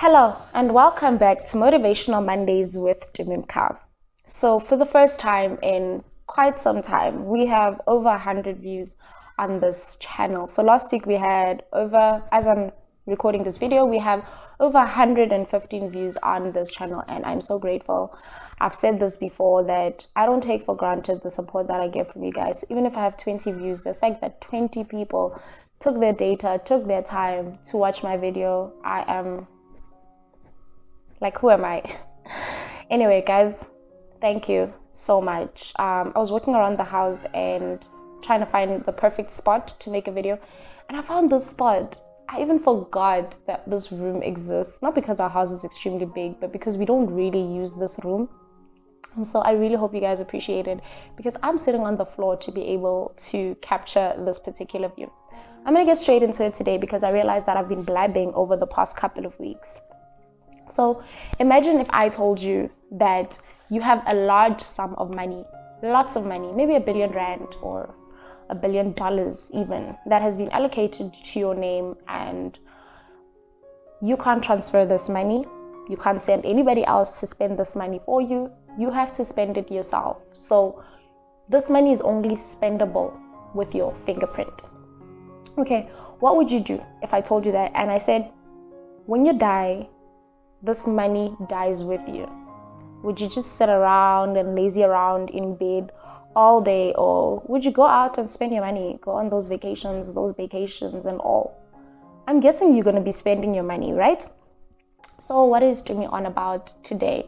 Hello and welcome back to Motivational Mondays with Tumi Mkha. So for the first time in quite some time, we have over 100 views on this channel. So last week we had as I'm recording this video, we have over 115 views on this channel, and I'm so grateful. I've said this before that I don't take for granted the support that I get from you guys. Even if I have 20 views, the fact that 20 people took their data, took their time to watch my video, I am like, who am I? Anyway, guys, thank you so much. I was walking around the house and trying to find the perfect spot to make a video, and I found this spot. I even forgot that this room exists, not because our house is extremely big, but because we don't really use this room. And so I really hope you guys appreciate it, because I'm sitting on the floor to be able to capture this particular view. I'm going to get straight into it today because I realized that I've been blabbing over the past couple of weeks. So imagine if I told you that you have a large sum of money, lots of money, maybe R1 billion or $1 billion even, that has been allocated to your name, and you can't transfer this money. You can't send anybody else to spend this money for you. You have to spend it yourself. So this money is only spendable with your fingerprint. Okay, what would you do if I told you that and I said, when you die, this money dies with you? Would you just sit around and lazy around in bed all day, or would you go out and spend your money, go on those vacations and all? I'm guessing you're going to be spending your money, right? So what is Tumi on about today?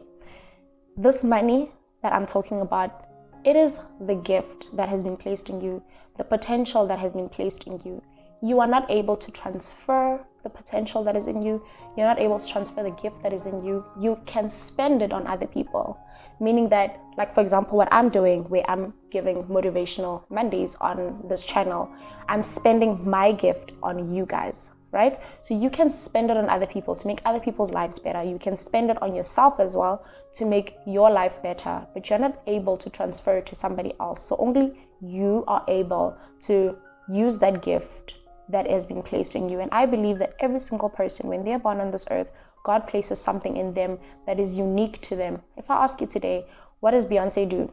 This money that I'm talking about, it is the gift that has been placed in you, the potential that has been placed in you. You are not able to transfer the potential that is in you. You're not able to transfer the gift that is in you. You can spend it on other people, meaning that, like, for example, what I'm doing, where I'm giving motivational Mondays on this channel, I'm spending my gift on you guys, right? So you can spend it on other people to make other people's lives better. You can spend it on yourself as well to make your life better, but you're not able to transfer it to somebody else. So only you are able to use that gift that has been placed in you. And I believe that every single person, when they're born on this earth, God places something in them that is unique to them. If I ask you today, what does Beyonce do?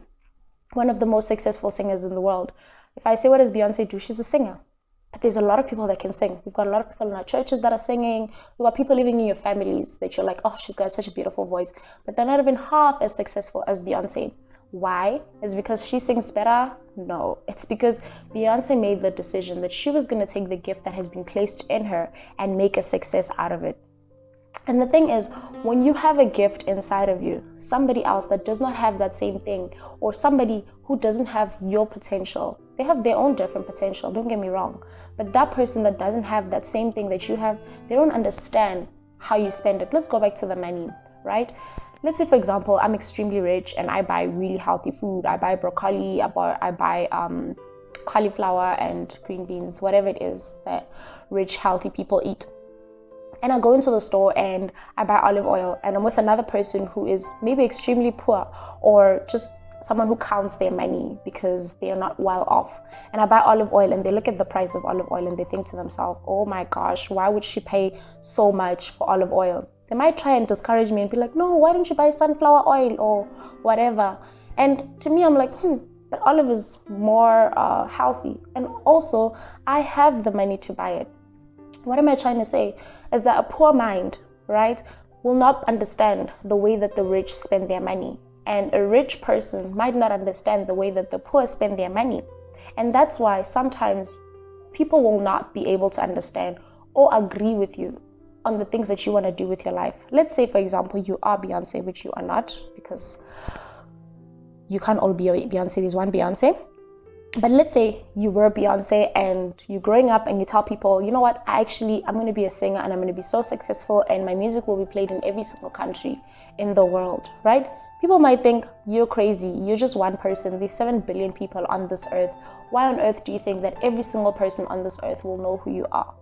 One of the most successful singers in the world. If I say, what does Beyonce do? She's a singer. But there's a lot of people that can sing. We've got a lot of people in our churches that are singing. We've got people living in your families that you're like, oh, she's got such a beautiful voice. But they're not even half as successful as Beyonce. Why? Is it because she sings better? No. It's because Beyonce made the decision that she was going to take the gift that has been placed in her and make a success out of it. And the thing is, when you have a gift inside of you, somebody else that does not have that same thing, or somebody who doesn't have your potential, they have their own different potential, don't get me wrong, but that person that doesn't have that same thing that you have, they don't understand how you spend it. Let's go back to the money, right? Let's say, for example, I'm extremely rich and I buy really healthy food. I buy broccoli, I buy cauliflower and green beans, whatever it is that rich, healthy people eat. And I go into the store and I buy olive oil, and I'm with another person who is maybe extremely poor, or just someone who counts their money because they are not well off. And I buy olive oil and they look at the price of olive oil and they think to themselves, oh my gosh, why would she pay so much for olive oil? They might try and discourage me and be like, no, why don't you buy sunflower oil or whatever? And to me, I'm like, but olive is more healthy. And also, I have the money to buy it. What am I trying to say? Is that a poor mind, right, will not understand the way that the rich spend their money. And a rich person might not understand the way that the poor spend their money. And that's why sometimes people will not be able to understand or agree with you on the things that you want to do with your life. Let's say, for example, you are Beyonce, which you are not, because you can't all be Beyonce. There's one Beyonce. But let's say you were Beyonce and you're growing up and you tell people, you know what, I'm going to be a singer and I'm going to be so successful and my music will be played in every single country in the world, right? People might think you're crazy. You're just one person. There's 7 billion people on this earth. Why on earth do you think that every single person on this earth will know who you are?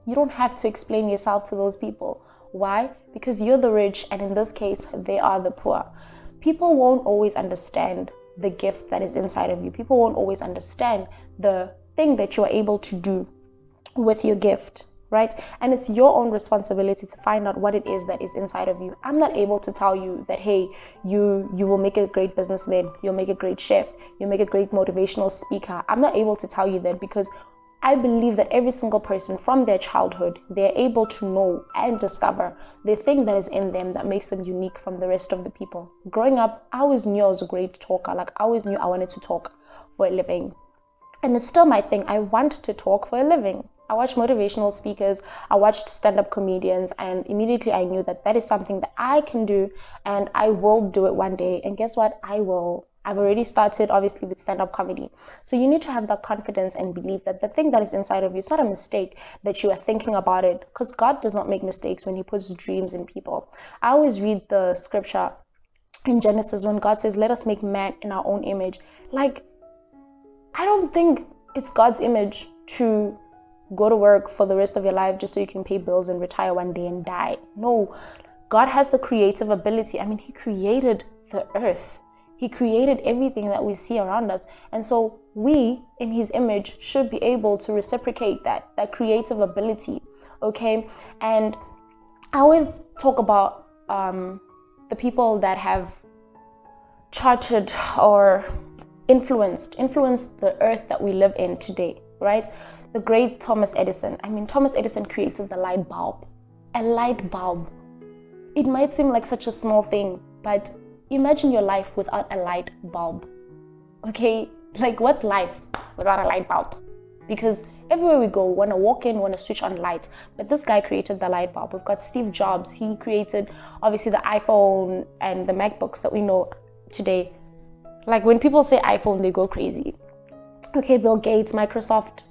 You don't have to explain yourself to those people. Why? Because you're the rich, and in this case, they are the poor. People won't always understand the gift that is inside of you. People won't always understand the thing that you're able to do with your gift. right? And it's your own responsibility to find out what it is that is inside of you. I'm not able to tell you that, hey, you will make a great businessman, you'll make a great chef, you'll make a great motivational speaker. I'm not able to tell you that, because I believe that every single person from their childhood, they're able to know and discover the thing that is in them that makes them unique from the rest of the people. Growing up, I always knew I was a great talker. Like, I always knew I wanted to talk for a living. And it's still my thing. I want to talk for a living. I watched motivational speakers, I watched stand-up comedians, and immediately I knew that that is something that I can do, and I will do it one day. And guess what? I will. I've already started, obviously, with stand-up comedy. So you need to have that confidence and believe that the thing that is inside of you, it's not a mistake that you are thinking about it, because God does not make mistakes when he puts dreams in people. I always read the scripture in Genesis when God says, let us make man in our own image. Like, I don't think it's God's image to go to work for the rest of your life just so you can pay bills and retire one day and die. No, God has the creative ability. I mean, he created the earth. He created everything that we see around us. And so we, in his image, should be able to reciprocate that creative ability, okay? And I always talk about the people that have charted or influenced the earth that we live in today, right? The great Thomas Edison. I mean, Thomas Edison created the light bulb. A light bulb. It might seem like such a small thing, but imagine your life without a light bulb. Okay? Like, what's life without a light bulb? Because everywhere we go, we want to walk in, we want to switch on lights. But this guy created the light bulb. We've got Steve Jobs. He created, obviously, the iPhone and the MacBooks that we know today. Like, when people say iPhone, they go crazy. Okay, Bill Gates, Microsoft.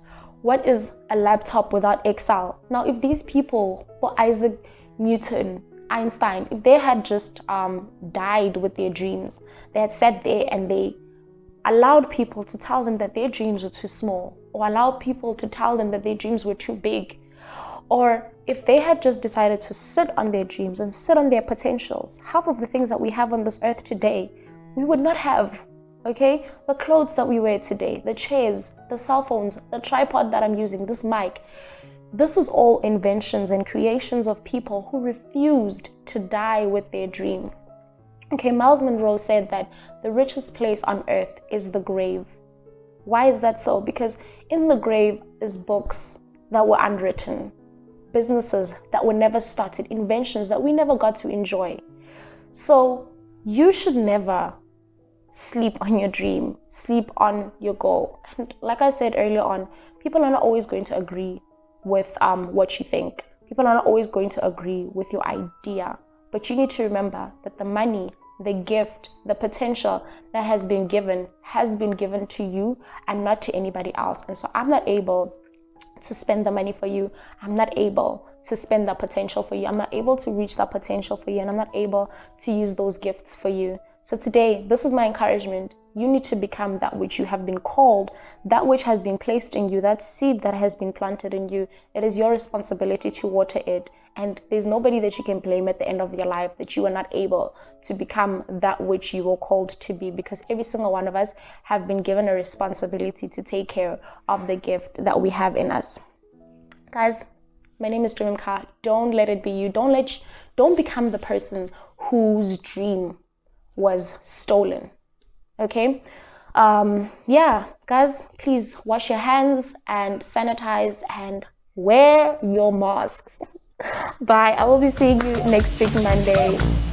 What is a laptop without Excel? Now, if these people, or Isaac Newton, Einstein, if they had just died with their dreams, they had sat there and they allowed people to tell them that their dreams were too small, or allowed people to tell them that their dreams were too big, or if they had just decided to sit on their dreams and sit on their potentials, half of the things that we have on this earth today, we would not have. Okay, the clothes that we wear today, the chairs, the cell phones, the tripod that I'm using, this mic, this is all inventions and creations of people who refused to die with their dream. Okay, Miles Monroe said that the richest place on earth is the grave. Why is that so? Because in the grave is books that were unwritten, businesses that were never started, inventions that we never got to enjoy. So you should never sleep on your dream, sleep on your goal. And like I said earlier on, people are not always going to agree with what you think. People are not always going to agree with your idea. But you need to remember that the money, the gift, the potential that has been given to you and not to anybody else. And so I'm not able to spend the money for you. I'm not able to spend that potential for you. I'm not able to reach that potential for you, and I'm not able to use those gifts for you. So today, this is my encouragement. You need to become that which you have been called, that which has been placed in you, that seed that has been planted in you. It is your responsibility to water it. And there's nobody that you can blame at the end of your life that you are not able to become that which you were called to be, because every single one of us have been given a responsibility to take care of the gift that we have in us. Guys, my name is Tumi Mkha. Don't let it be you. Don't become the person whose dream was stolen. Okay? Yeah, guys, please wash your hands and sanitize and wear your masks. Bye. I will be seeing you next week, Monday.